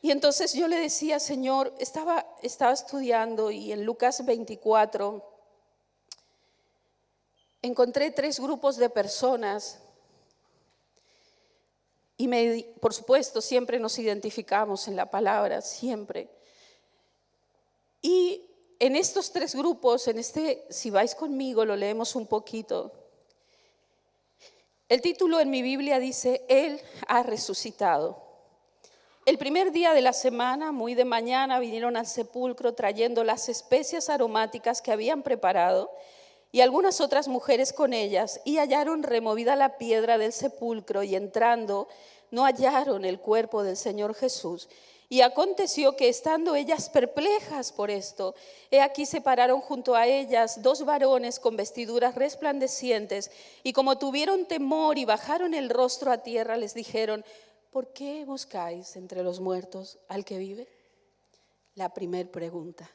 Y entonces yo le decía, Señor, estaba estudiando y en Lucas 24 encontré 3 grupos de personas y por supuesto siempre nos identificamos en la palabra, siempre. Y en estos 3 grupos, si vais conmigo, lo leemos un poquito. El título en mi Biblia dice, Él ha resucitado. El primer día de la semana, muy de mañana, vinieron al sepulcro trayendo las especias aromáticas que habían preparado y algunas otras mujeres con ellas, y hallaron removida la piedra del sepulcro, y entrando no hallaron el cuerpo del Señor Jesús. Y aconteció que estando ellas perplejas por esto, he aquí se pararon junto a ellas 2 varones con vestiduras resplandecientes, y como tuvieron temor y bajaron el rostro a tierra, les dijeron, ¿por qué buscáis entre los muertos al que vive? La primer pregunta.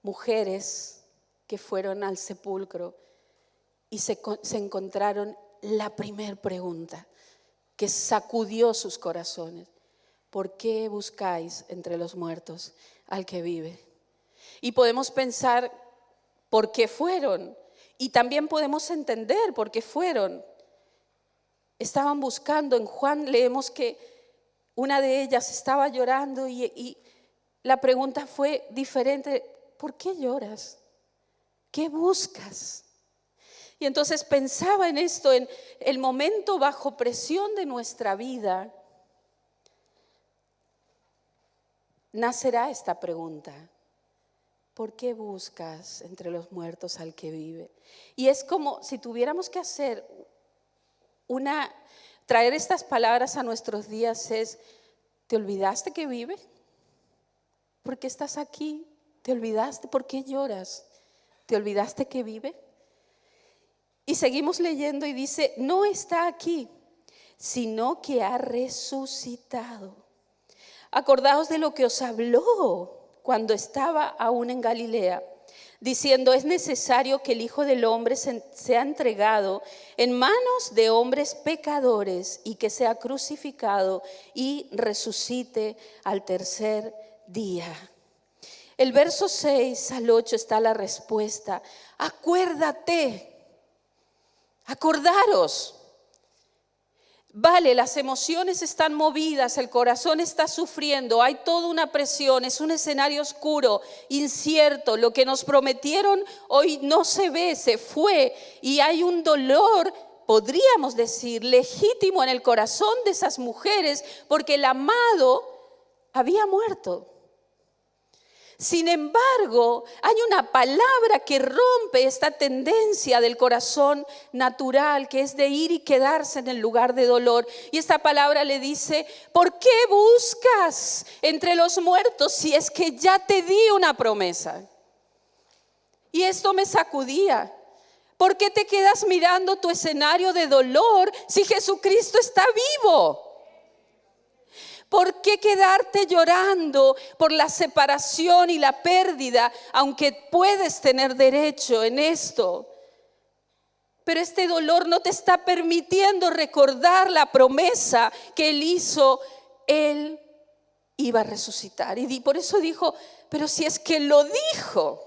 Mujeres que fueron al sepulcro y se encontraron la primer pregunta que sacudió sus corazones. ¿Por qué buscáis entre los muertos al que vive? Y podemos pensar por qué fueron, y también podemos entender por qué fueron. Estaban buscando, en Juan leemos que una de ellas estaba llorando y la pregunta fue diferente. ¿Por qué lloras? ¿Qué buscas? Y entonces pensaba en esto, en el momento bajo presión de nuestra vida, nacerá esta pregunta. ¿Por qué buscas entre los muertos al que vive? Y es como si tuviéramos que hacer traer estas palabras a nuestros días es, ¿te olvidaste que vive? ¿Por qué estás aquí? ¿Te olvidaste? ¿Por qué lloras? ¿Te olvidaste que vive? Y seguimos leyendo y dice, no está aquí, sino que ha resucitado. Acordaos de lo que os habló cuando estaba aún en Galilea, diciendo, es necesario que el Hijo del Hombre sea entregado en manos de hombres pecadores y que sea crucificado y resucite al tercer día. El verso 6 al 8 está la respuesta. Acuérdate, acordaros. Vale, las emociones están movidas, el corazón está sufriendo, hay toda una presión, es un escenario oscuro, incierto. Lo que nos prometieron hoy no se ve, se fue, y hay un dolor, podríamos decir, legítimo en el corazón de esas mujeres, porque el amado había muerto. Sin embargo, hay una palabra que rompe esta tendencia del corazón natural, que es de ir y quedarse en el lugar de dolor. Y esta palabra le dice, ¿por qué buscas entre los muertos si es que ya te di una promesa? Y esto me sacudía. ¿Por qué te quedas mirando tu escenario de dolor si Jesucristo está vivo? ¿Por qué quedarte llorando por la separación y la pérdida, aunque puedes tener derecho en esto? Pero este dolor no te está permitiendo recordar la promesa que Él hizo. Él iba a resucitar. Y por eso dijo, pero si es que lo dijo.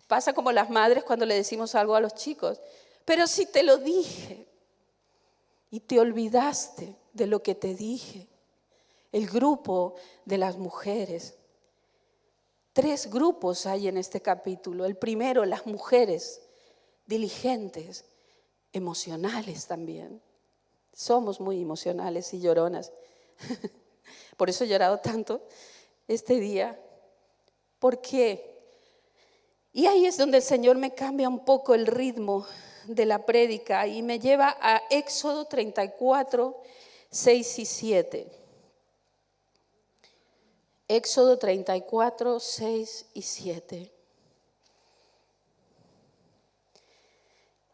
Pasa como las madres cuando le decimos algo a los chicos. Pero si te lo dije y te olvidaste de lo que te dije. El grupo de las mujeres. 3 grupos hay en este capítulo. El primero, las mujeres diligentes, emocionales también. Somos muy emocionales y lloronas. Por eso he llorado tanto este día. ¿Por qué? Y ahí es donde el Señor me cambia un poco el ritmo de la prédica y me lleva a Éxodo 34, 6 y 7. Éxodo 34, 6 y 7.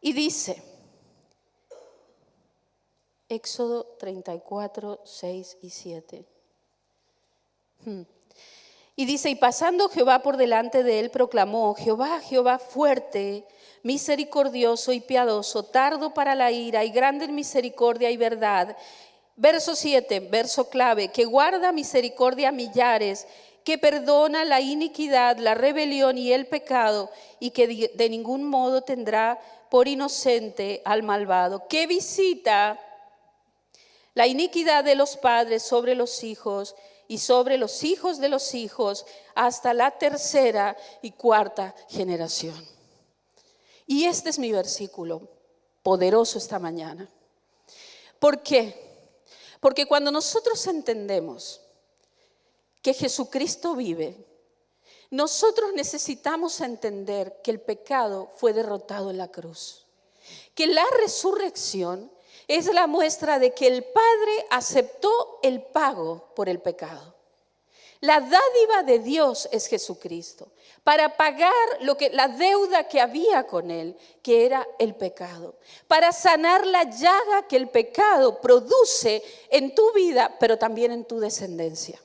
Y dice, Éxodo 34, 6 y 7. Y dice, y pasando Jehová por delante de él, proclamó, Jehová, Jehová fuerte, misericordioso y piadoso, tardo para la ira y grande en misericordia y verdad, Verso 7, verso clave, que guarda misericordia a millares, que perdona la iniquidad, la rebelión y el pecado, y que de ningún modo tendrá por inocente al malvado, que visita la iniquidad de los padres sobre los hijos y sobre los hijos de los hijos hasta la tercera y cuarta generación. Y este es mi versículo poderoso esta mañana. ¿Por qué? Porque cuando nosotros entendemos que Jesucristo vive, nosotros necesitamos entender que el pecado fue derrotado en la cruz. Que la resurrección es la muestra de que el Padre aceptó el pago por el pecado. La dádiva de Dios es Jesucristo para pagar la deuda que había con Él, que era el pecado. Para sanar la llaga que el pecado produce en tu vida, pero también en tu descendencia.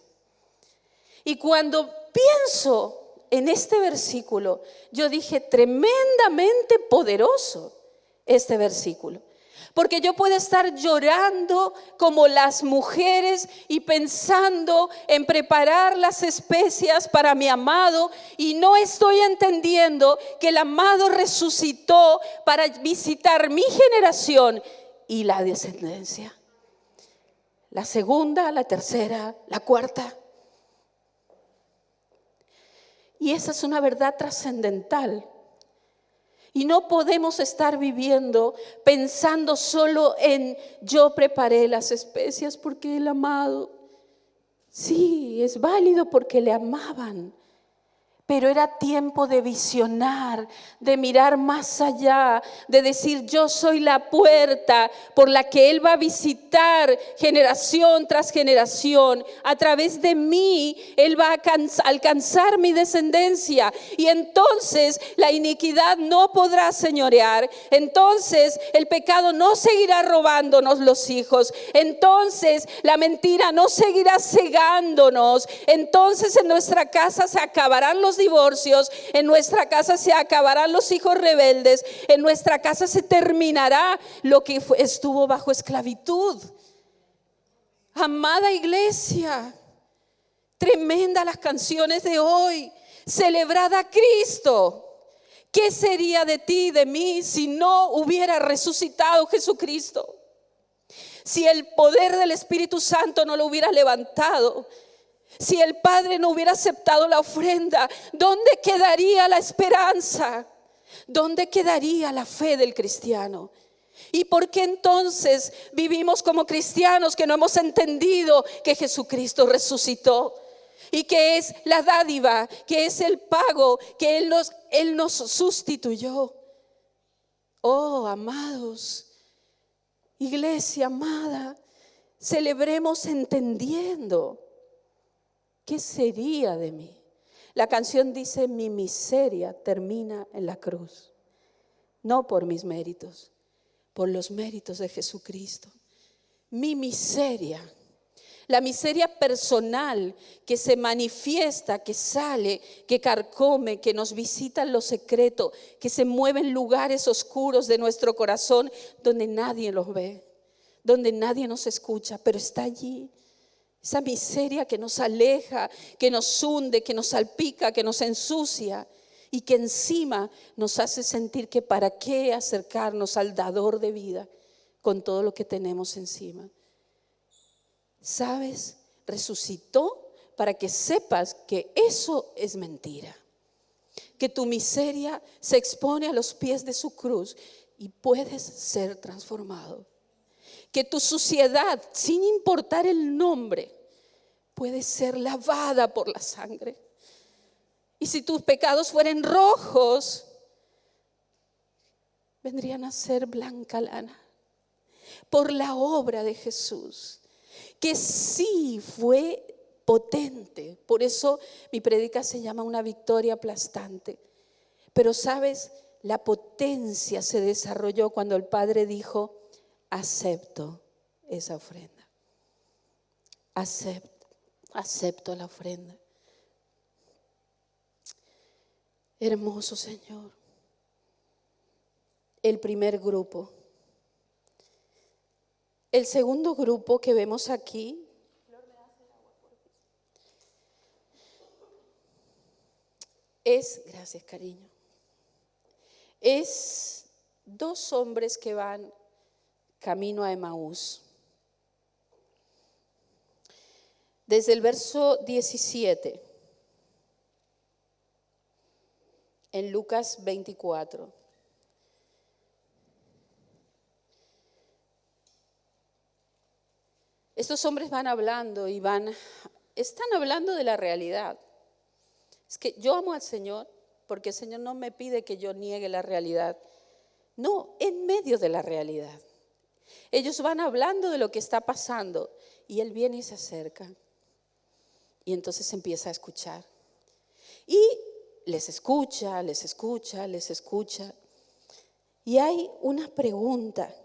Y cuando pienso en este versículo, yo dije, tremendamente poderoso este versículo. Porque yo puedo estar llorando como las mujeres y pensando en preparar las especias para mi amado y no estoy entendiendo que el amado resucitó para visitar mi generación y la descendencia. La segunda, la tercera, la cuarta. Y esa es una verdad trascendental. Y no podemos estar viviendo pensando solo en yo preparé las especias porque el amado. Sí, es válido porque le amaban. Pero era tiempo de visionar, de mirar más allá, de decir yo soy la puerta por la que Él va a visitar generación tras generación. A través de mí Él va a alcanzar mi descendencia y entonces la iniquidad no podrá señorear. Entonces el pecado no seguirá robándonos los hijos. Entonces la mentira no seguirá cegándonos. Entonces en nuestra casa se acabarán los divorcios, en nuestra casa se acabarán los hijos rebeldes, en nuestra casa se terminará lo que estuvo bajo esclavitud. Amada iglesia, tremenda las canciones de hoy, celebrad a Cristo. ¿Qué sería de ti y de mí si no hubiera resucitado Jesucristo? Si el poder del Espíritu Santo no lo hubiera levantado. Si el Padre no hubiera aceptado la ofrenda, ¿dónde quedaría la esperanza? ¿Dónde quedaría la fe del cristiano? ¿Y por qué entonces vivimos como cristianos que no hemos entendido que Jesucristo resucitó? Y que es la dádiva, que es el pago, que Él nos sustituyó. Oh, amados, iglesia amada, celebremos entendiendo. ¿Qué sería de mí? La canción dice, mi miseria termina en la cruz. No por mis méritos, por los méritos de Jesucristo. Mi miseria, la miseria personal que se manifiesta, que sale, que carcome, que nos visita en lo secreto, que se mueve en lugares oscuros de nuestro corazón donde nadie los ve, donde nadie nos escucha, pero está allí. Esa miseria que nos aleja, que nos hunde, que nos salpica, que nos ensucia y que encima nos hace sentir que para qué acercarnos al dador de vida con todo lo que tenemos encima. ¿Sabes? Resucitó para que sepas que eso es mentira. Que tu miseria se expone a los pies de su cruz y puedes ser transformado. Que tu suciedad, sin importar el nombre, puede ser lavada por la sangre. Y si tus pecados fueren rojos, vendrían a ser blanca lana. Por la obra de Jesús, que sí fue potente. Por eso mi prédica se llama una victoria aplastante. Pero sabes, la potencia se desarrolló cuando el Padre dijo, acepto esa ofrenda. Acepto la ofrenda. Hermoso Señor. El primer grupo. El segundo grupo que vemos aquí gracias cariño, es dos hombres que van camino a Emaús. Desde el verso 17, en Lucas 24. Estos hombres van hablando y están hablando de la realidad. Es que yo amo al Señor porque el Señor no me pide que yo niegue la realidad. No, en medio de la realidad. Ellos van hablando de lo que está pasando y Él viene y se acerca. Y entonces empieza a escuchar. Y les escucha. Y hay una pregunta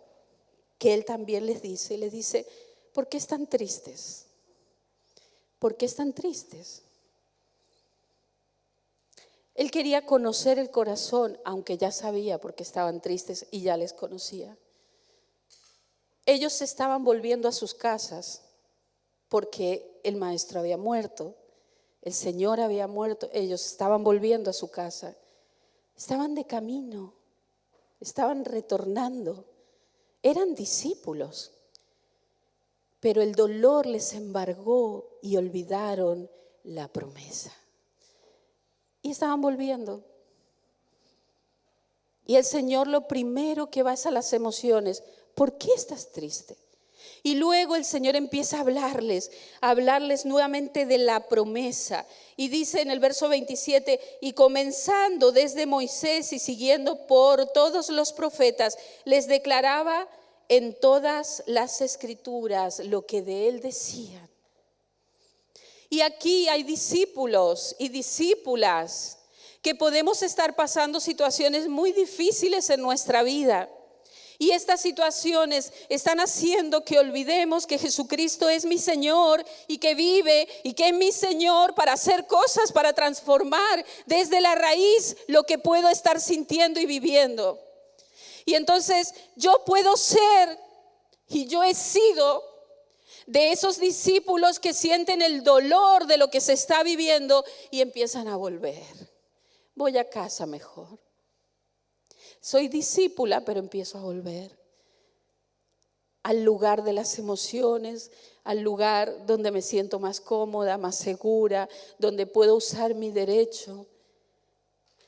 que Él también les dice, ¿por qué están tristes? ¿Por qué están tristes? Él quería conocer el corazón, aunque ya sabía por qué estaban tristes y ya les conocía. Ellos se estaban volviendo a sus casas porque el maestro había muerto, el Señor había muerto, ellos estaban volviendo a su casa. Estaban de camino, estaban retornando, eran discípulos. Pero el dolor les embargó y olvidaron la promesa. Y estaban volviendo. Y el Señor lo primero que va es a las emociones. ¿Por qué estás triste? Y luego el Señor empieza a hablarles nuevamente de la promesa. Y dice en el verso 27, y comenzando desde Moisés y siguiendo por todos los profetas, les declaraba en todas las escrituras lo que de Él decían. Y aquí hay discípulos y discípulas que podemos estar pasando situaciones muy difíciles en nuestra vida. Y estas situaciones están haciendo que olvidemos que Jesucristo es mi Señor y que vive y que es mi Señor para hacer cosas, para transformar desde la raíz lo que puedo estar sintiendo y viviendo. Y entonces yo puedo ser, y yo he sido, de esos discípulos que sienten el dolor de lo que se está viviendo y empiezan a volver. Voy a casa mejor. Soy discípula, pero empiezo a volver al lugar de las emociones, al lugar donde me siento más cómoda, más segura, donde puedo usar mi derecho.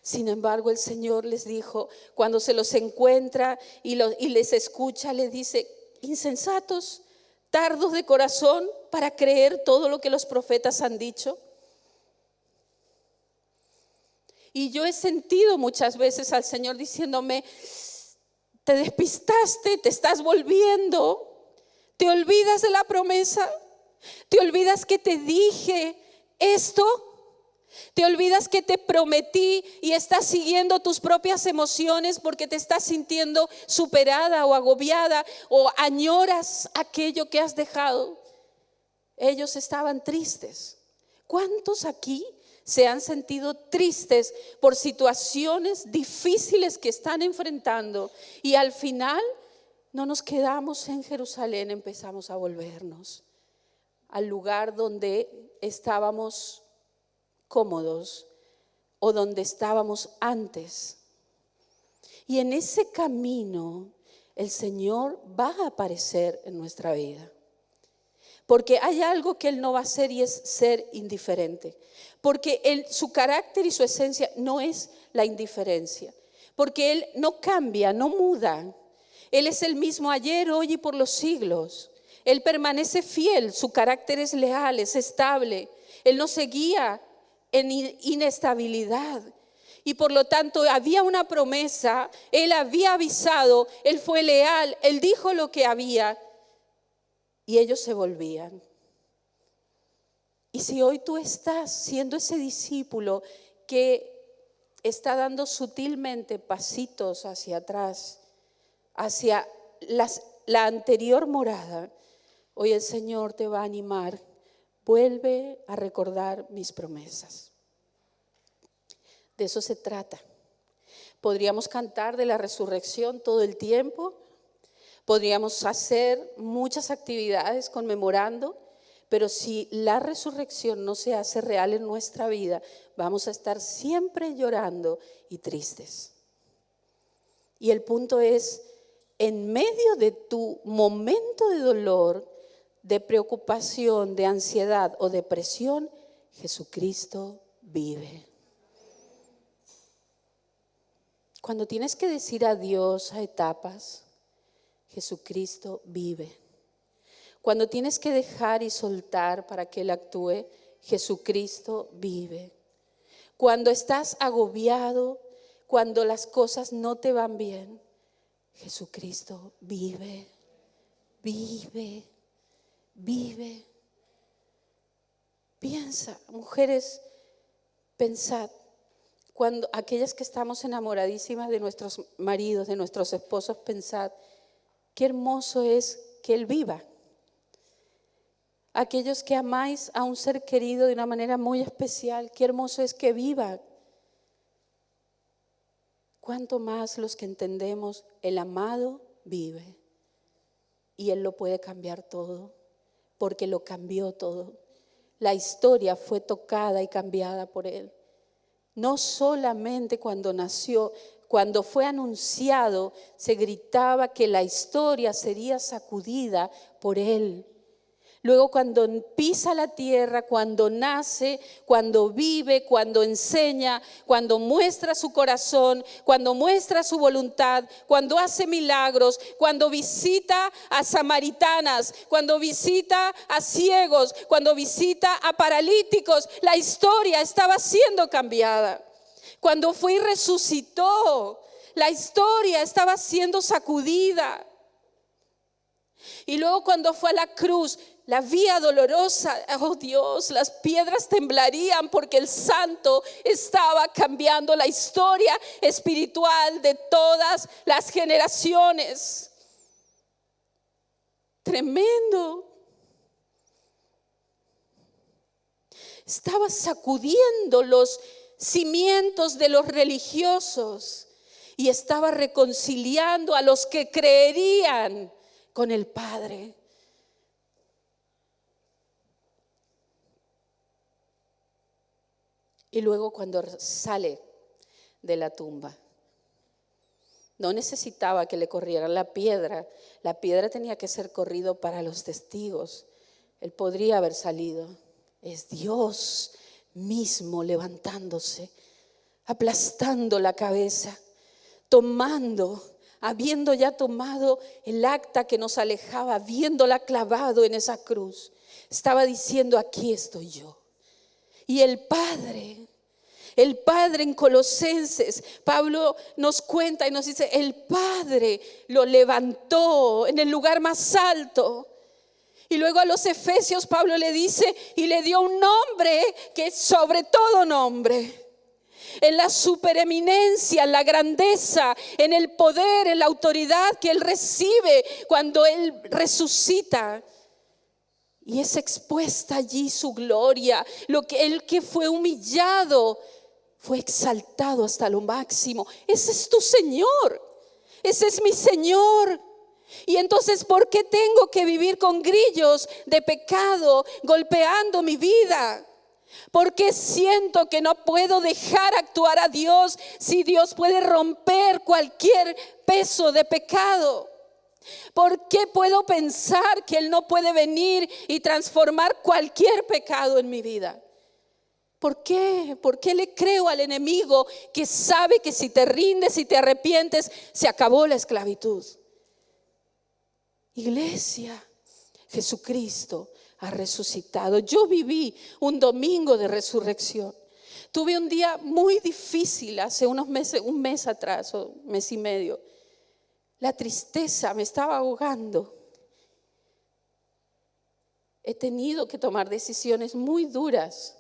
Sin embargo, el Señor les dijo, cuando se los encuentra y les escucha, les dice, insensatos, tardos de corazón para creer todo lo que los profetas han dicho. Y yo he sentido muchas veces al Señor diciéndome, te despistaste, te estás volviendo, te olvidas de la promesa, te olvidas que te dije esto, te olvidas que te prometí y estás siguiendo tus propias emociones porque te estás sintiendo superada o agobiada o añoras aquello que has dejado. Ellos estaban tristes. ¿Cuántos aquí se han sentido tristes por situaciones difíciles que están enfrentando y al final no nos quedamos en Jerusalén, empezamos a volvernos al lugar donde estábamos cómodos o donde estábamos antes? Y en ese camino el Señor va a aparecer en nuestra vida. Porque hay algo que Él no va a hacer y es ser indiferente. Porque su carácter y su esencia no es la indiferencia. Porque Él no cambia, no muda. Él es el mismo ayer, hoy y por los siglos. Él permanece fiel, su carácter es leal, es estable. Él no se guía en inestabilidad. Y por lo tanto había una promesa, Él había avisado, Él fue leal, Él dijo lo que había. Y ellos se volvían. Y si hoy tú estás siendo ese discípulo que está dando sutilmente pasitos hacia atrás, hacia la anterior morada, hoy el Señor te va a animar. Vuelve a recordar mis promesas. De eso se trata. Podríamos cantar de la resurrección todo el tiempo. Podríamos hacer muchas actividades conmemorando, pero si la resurrección no se hace real en nuestra vida, vamos a estar siempre llorando y tristes. Y el punto es, en medio de tu momento de dolor, de preocupación, de ansiedad o depresión, Jesucristo vive. Cuando tienes que decir adiós a etapas, Jesucristo vive. Cuando tienes que dejar y soltar para que Él actúe, Jesucristo vive. Cuando estás agobiado, cuando las cosas no te van bien, Jesucristo vive, vive, vive. Piensa, mujeres, pensad, cuando aquellas que estamos enamoradísimas de nuestros maridos, de nuestros esposos, pensad, qué hermoso es que Él viva. Aquellos que amáis a un ser querido de una manera muy especial, qué hermoso es que viva. Cuánto más los que entendemos, el amado vive y Él lo puede cambiar todo, porque lo cambió todo. La historia fue tocada y cambiada por Él. No solamente cuando nació, cuando fue anunciado, se gritaba que la historia sería sacudida por Él. Luego cuando pisa la tierra, cuando nace, cuando vive, cuando enseña, cuando muestra su corazón, cuando muestra su voluntad, cuando hace milagros, cuando visita a samaritanas, cuando visita a ciegos, cuando visita a paralíticos, la historia estaba siendo cambiada. Cuando fue y resucitó, la historia estaba siendo sacudida. Y luego cuando fue a la cruz, la vía dolorosa, oh Dios, las piedras temblarían porque el Santo estaba cambiando la historia espiritual de todas las generaciones. Tremendo. Estaba sacudiendo los cimientos de los religiosos y estaba reconciliando a los que creerían con el Padre. Y luego cuando sale de la tumba, no necesitaba que le corrieran la piedra tenía que ser corrido para los testigos. Él podría haber salido. Es Dios mismo levantándose, aplastando la cabeza, habiendo ya tomado el acta que nos alejaba, habiéndola clavado en esa cruz, estaba diciendo: aquí estoy yo. Y el Padre en Colosenses, Pablo nos cuenta y nos dice: el Padre lo levantó en el lugar más alto. Y luego a los Efesios Pablo le dice: y le dio un nombre que es sobre todo nombre. En la supereminencia, en la grandeza, en el poder, en la autoridad que Él recibe cuando Él resucita. Y es expuesta allí su gloria. Él que fue humillado, fue exaltado hasta lo máximo. Ese es tu Señor. Ese es mi Señor. Y entonces, ¿por qué tengo que vivir con grillos de pecado golpeando mi vida? ¿Por qué siento que no puedo dejar actuar a Dios si Dios puede romper cualquier peso de pecado? ¿Por qué puedo pensar que Él no puede venir y transformar cualquier pecado en mi vida? ¿Por qué? ¿Por qué le creo al enemigo que sabe que si te rindes y te arrepientes, se acabó la esclavitud? Iglesia, Jesucristo ha resucitado. Yo viví un domingo de resurrección. Tuve un día muy difícil hace unos meses, un mes atrás o mes y medio. La tristeza me estaba ahogando. He tenido que tomar decisiones muy duras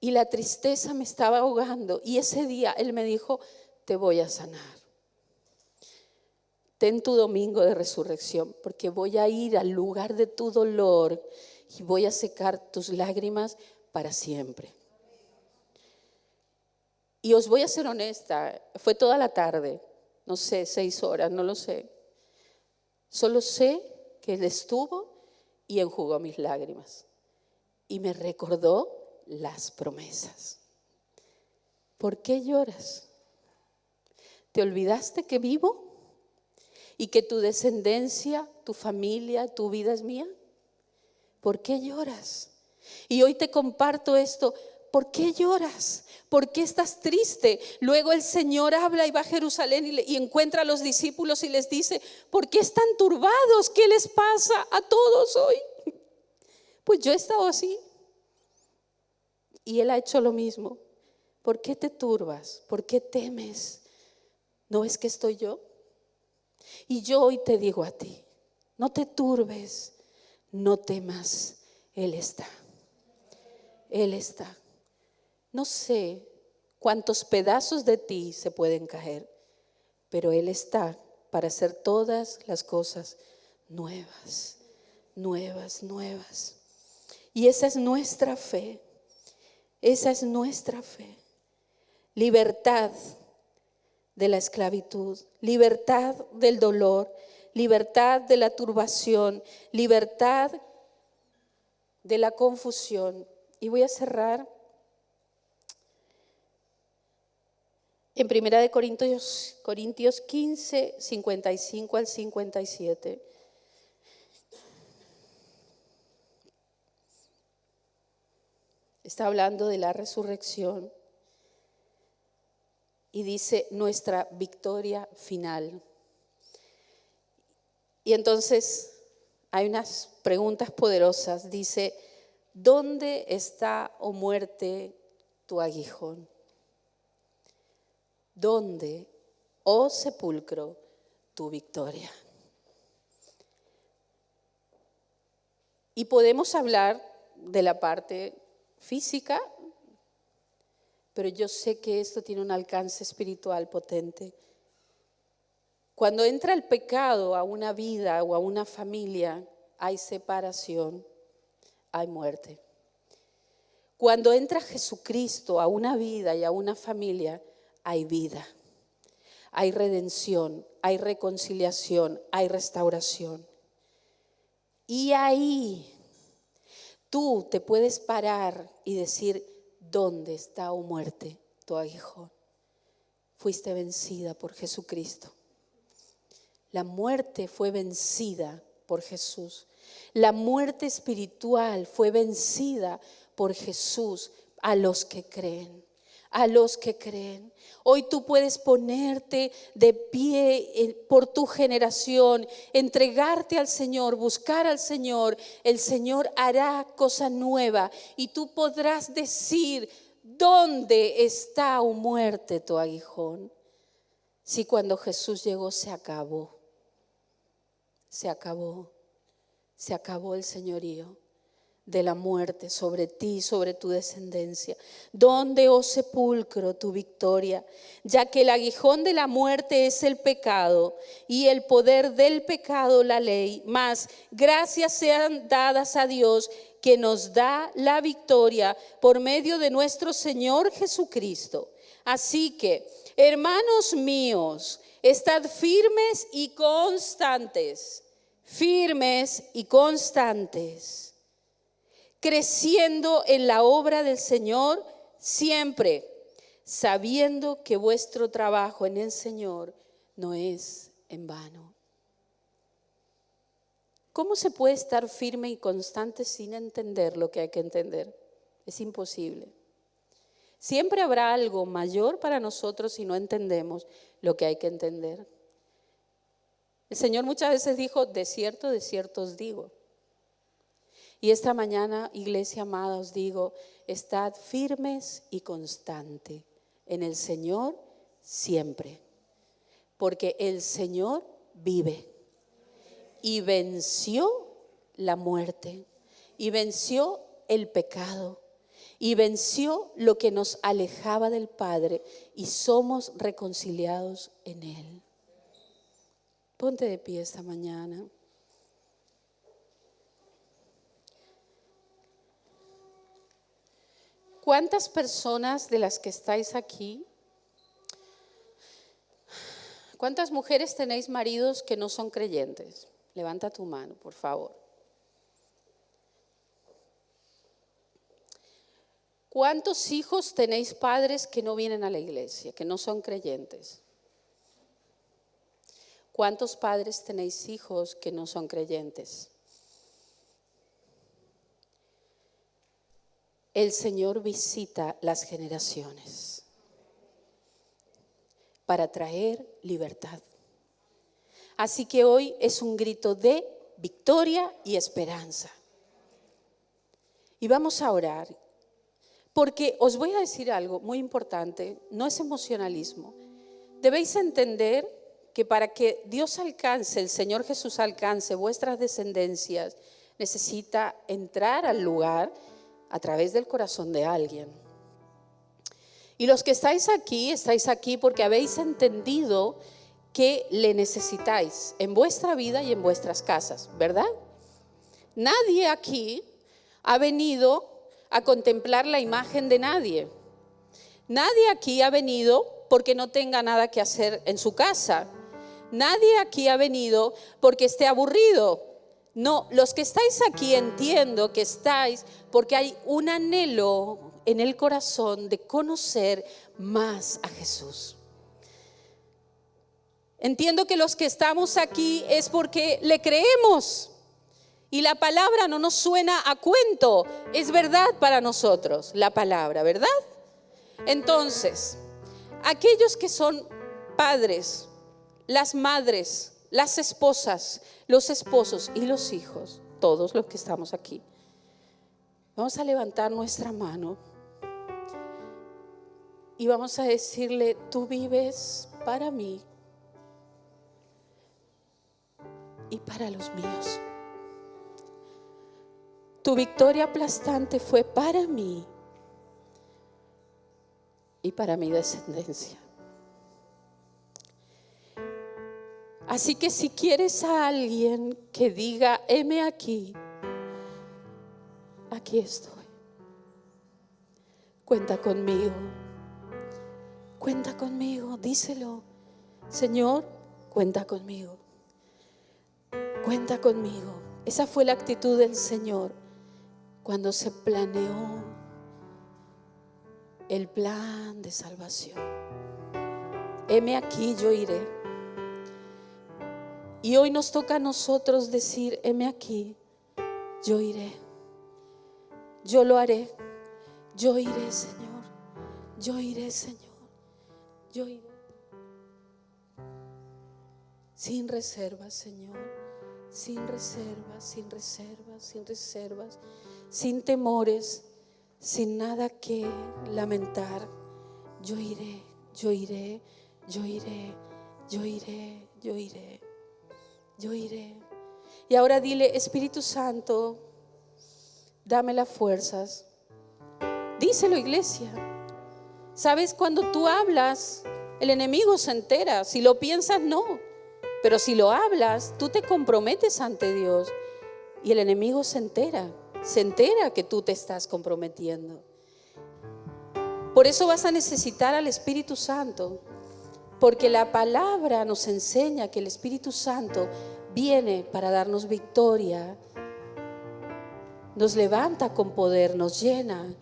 y la tristeza me estaba ahogando. Y ese día Él me dijo: te voy a sanar. Ten tu domingo de resurrección, porque voy a ir al lugar de tu dolor y voy a secar tus lágrimas para siempre. Y os voy a ser honesta, fue toda la tarde, no sé, 6 horas, no lo sé. Solo sé que Él estuvo y enjugó mis lágrimas y me recordó las promesas. ¿Por qué lloras? ¿Te olvidaste que vivo y que tu descendencia, tu familia, tu vida es mía? ¿Por qué lloras? Y hoy te comparto esto. ¿Por qué lloras? ¿Por qué estás triste? Luego el Señor habla y va a Jerusalén y encuentra a los discípulos y les dice: ¿por qué están turbados? ¿Qué les pasa a todos hoy? Pues yo he estado así. Y Él ha hecho lo mismo. ¿Por qué te turbas? ¿Por qué temes? ¿No ves que estoy yo? Y yo hoy te digo a ti: no te turbes, no temas, Él está. Él está. No sé cuántos pedazos de ti se pueden caer, pero Él está para hacer todas las cosas nuevas, nuevas, nuevas. Y esa es nuestra fe. Esa es nuestra fe. Libertad de la esclavitud, libertad del dolor, libertad de la turbación, libertad de la confusión. Y voy a cerrar en 1 Corintios 15, 55 al 57. Está hablando de la resurrección y dice nuestra victoria final. Y entonces hay unas preguntas poderosas. Dice: ¿dónde está, oh muerte, tu aguijón? ¿Dónde, oh sepulcro, tu victoria? Y podemos hablar de la parte física, pero yo sé que esto tiene un alcance espiritual potente. Cuando entra el pecado a una vida o a una familia, hay separación, hay muerte. Cuando entra Jesucristo a una vida y a una familia, hay vida, hay redención, hay reconciliación, hay restauración. Y ahí tú te puedes parar y decir: ¿dónde está, oh muerte, tu aguijón? Fuiste vencida por Jesucristo. La muerte fue vencida por Jesús. La muerte espiritual fue vencida por Jesús a los que creen. A los que creen. Hoy tú puedes ponerte de pie por tu generación, entregarte al Señor, buscar al Señor. El Señor hará cosa nueva y tú podrás decir: ¿dónde está, oh muerte, tu aguijón? Si cuando Jesús llegó se acabó. Se acabó. Se acabó el señorío de la muerte sobre ti, sobre tu descendencia. ¿Dónde, oh sepulcro, tu victoria? Ya que el aguijón de la muerte es el pecado y el poder del pecado la ley. Mas gracias sean dadas a Dios, que nos da la victoria por medio de nuestro Señor Jesucristo. Así que, hermanos míos, estad firmes y constantes. Firmes y constantes, creciendo en la obra del Señor siempre, sabiendo que vuestro trabajo en el Señor no es en vano. ¿Cómo se puede estar firme y constante sin entender lo que hay que entender? Es imposible. Siempre habrá algo mayor para nosotros si no entendemos lo que hay que entender. El Señor muchas veces dijo: de cierto os digo. Y esta mañana, iglesia amada, os digo: estad firmes y constantes en el Señor siempre. Porque el Señor vive y venció la muerte y venció el pecado y venció lo que nos alejaba del Padre y somos reconciliados en Él. Ponte de pie esta mañana. ¿Cuántas personas de las que estáis aquí, cuántas mujeres tenéis maridos que no son creyentes? Levanta tu mano, por favor. ¿Cuántos hijos tenéis padres que no vienen a la iglesia, que no son creyentes? ¿Cuántos padres tenéis hijos que no son creyentes? El Señor visita las generaciones para traer libertad. Así que hoy es un grito de victoria y esperanza. Y vamos a orar, porque os voy a decir algo muy importante, no es emocionalismo. Debéis entender que para que Dios alcance, el Señor Jesús alcance vuestras descendencias, necesita entrar al lugar a través del corazón de alguien. Y los que estáis aquí porque habéis entendido que le necesitáis en vuestra vida y en vuestras casas, ¿verdad? Nadie aquí ha venido a contemplar la imagen de nadie. Nadie aquí ha venido porque no tenga nada que hacer en su casa. Nadie aquí ha venido porque esté aburrido. No, los que estáis aquí entiendo que estáis porque hay un anhelo en el corazón de conocer más a Jesús. Entiendo que los que estamos aquí es porque le creemos y la palabra no nos suena a cuento, es verdad para nosotros la palabra, ¿verdad? Entonces, aquellos que son padres, las madres, las esposas, los esposos y los hijos, todos los que estamos aquí, vamos a levantar nuestra mano y vamos a decirle: tú vives para mí y para los míos. Tu victoria aplastante fue para mí y para mi descendencia. Así que si quieres a alguien que diga: heme aquí, aquí estoy. Cuenta conmigo. Cuenta conmigo, díselo. Señor, cuenta conmigo. Cuenta conmigo. Esa fue la actitud del Señor cuando se planeó el plan de salvación. Heme aquí, yo iré. Y hoy nos toca a nosotros decir: heme aquí, yo iré. Yo lo haré. Yo iré, Señor. Yo iré, Señor. Yo iré. Sin reservas, Señor. Sin reservas, sin reservas, sin reservas. Sin temores, sin nada que lamentar. Yo iré, yo iré, yo iré, yo iré, yo iré, yo iré. Y ahora dile: Espíritu Santo, dame las fuerzas. Díselo, iglesia. Sabes, cuando tú hablas, el enemigo se entera. Si lo piensas, no. Pero si lo hablas, tú te comprometes ante Dios y el enemigo se entera que tú te estás comprometiendo. Por eso vas a necesitar al Espíritu Santo, porque la palabra nos enseña que el Espíritu Santo viene para darnos victoria, nos levanta con poder, nos llena.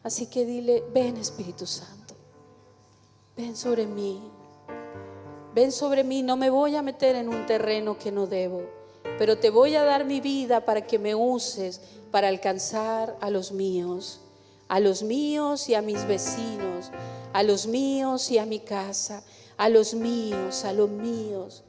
Así que dile: ven, Espíritu Santo, ven sobre mí. Ven sobre mí, no me voy a meter en un terreno que no debo, pero te voy a dar mi vida para que me uses para alcanzar a los míos y a mis vecinos, a los míos y a mi casa, a los míos, a los míos.